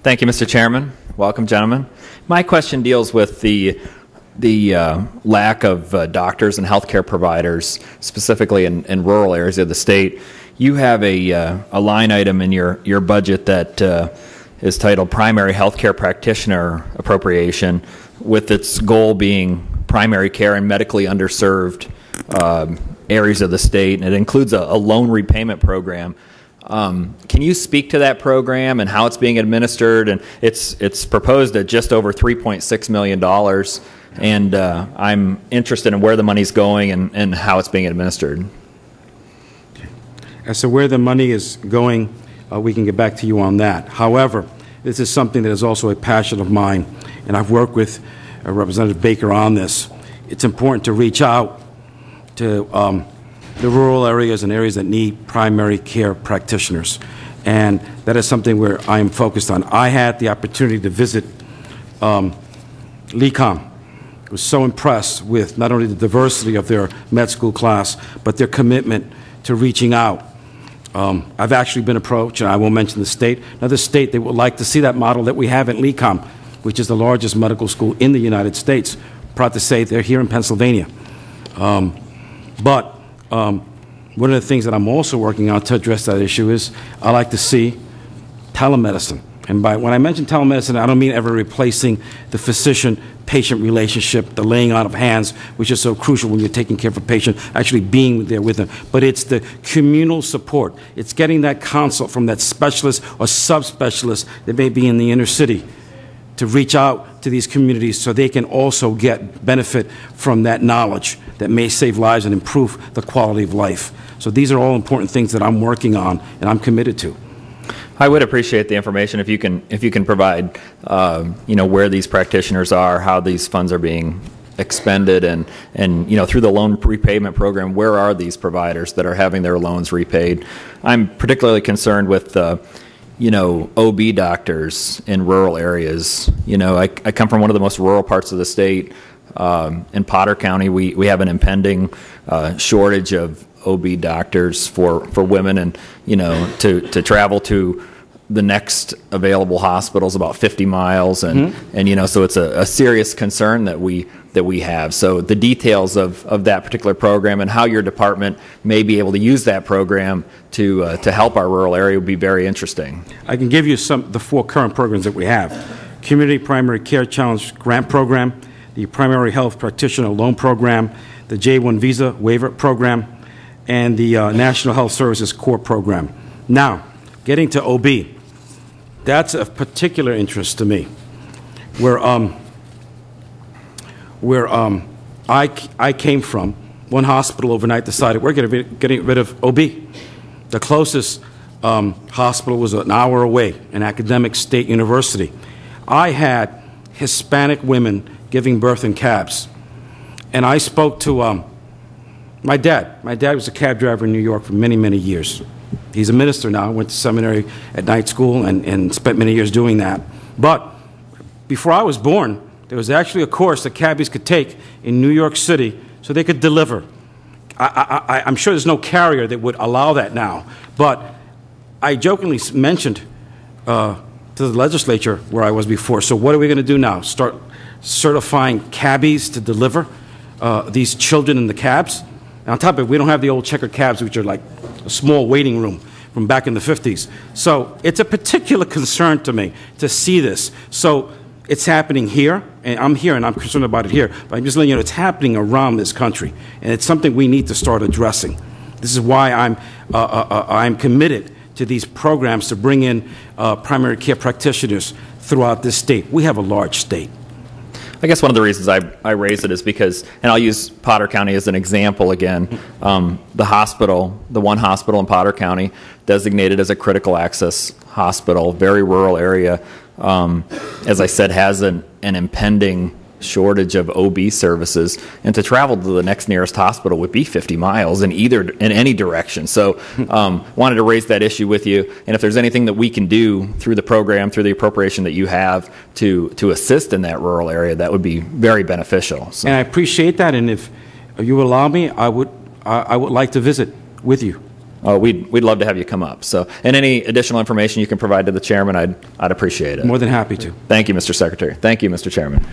Thank you, Mr. Chairman. Welcome, gentlemen. My question deals with the lack of doctors and healthcare providers, specifically in rural areas of the state. You have a line item in your budget that is titled Primary Healthcare Practitioner Appropriation, with its goal being primary care and medically underserved areas of the state, and it includes a loan repayment program. Can you speak to that program and how it's being administered? And it's proposed at just over $3.6 million, and I'm interested in where the money's going and how it's being administered. As to where the money is going, we can get back to you on that. However, this is something that is also a passion of mine, and I've worked with Representative Baker on this. It's important to reach out to the rural areas and areas that need primary care practitioners, and that is something where I am focused on. I had the opportunity to visit LECOM. I was so impressed with not only the diversity of their med school class, but their commitment to reaching out. I've actually been approached, and I won't mention the state, another state that would like to see that model that we have at LECOM, which is the largest medical school in the United States. Proud to say they're here in Pennsylvania. But one of the things that I'm also working on to address that issue is I like to see telemedicine. And when I mention telemedicine, I don't mean ever replacing the physician-patient relationship, the laying on of hands, which is so crucial when you're taking care of a patient, actually being there with them. But it's the communal support. It's getting that consult from that specialist or subspecialist that may be in the inner city to reach out to these communities so they can also get benefit from that knowledge that may save lives and improve the quality of life. So these are all important things that I'm working on and I'm committed to. I would appreciate the information if you can provide, where these practitioners are, how these funds are being expended, and through the loan repayment program, where are these providers that are having their loans repaid? I'm particularly concerned with OB doctors in rural areas. I come from one of the most rural parts of the state. In Potter County, we have an impending shortage of OB doctors for women, and to travel to the next available hospital is about 50 miles, and so it's a serious concern that we have. So the details of that particular program and how your department may be able to use that program to help our rural area would be very interesting. I can give you the 4 current programs that we have: Community Primary Care Challenge Grant Program, the Primary Health Practitioner Loan Program, the J-1 Visa Waiver Program, and the National Health Services Core Program. Now, getting to OB, that's of particular interest to me. Where I came from, one hospital overnight decided we're getting rid of OB. The closest hospital was an hour away, an academic state university. I had Hispanic women giving birth in cabs. And I spoke to my dad. My dad was a cab driver in New York for many, many years. He's a minister now, went to seminary at night school and spent many years doing that. But before I was born, there was actually a course that cabbies could take in New York City so they could deliver. I'm sure there's no carrier that would allow that now. But I jokingly mentioned to the legislature where I was before, so what are we going to do now? Start certifying cabbies to deliver these children in the cabs? And on top of it, we don't have the old checkered cabs, which are like a small waiting room from back in the 50s. So it's a particular concern to me to see this. So it's happening here, and I'm here, and I'm concerned about it here, but I'm just letting you know it's happening around this country, and it's something we need to start addressing. This is why I'm committed to these programs to bring in primary care practitioners throughout this state. We have a large state. I guess one of the reasons I raise it is because, and I'll use Potter County as an example again, the one hospital in Potter County, designated as a critical access hospital, very rural area, as I said, has an impending shortage of OB services, and to travel to the next nearest hospital would be 50 miles in any direction. So wanted to raise that issue with you, and if there's anything that we can do through the program, through the appropriation that you have to assist in that rural area, that would be very beneficial. So. And I appreciate that, and if you allow me, I would like to visit with you. we'd love to have you come up. So, and any additional information you can provide to the chairman, I'd appreciate it. More than happy to. Thank you, Mr. Secretary. Thank you, Mr. Chairman.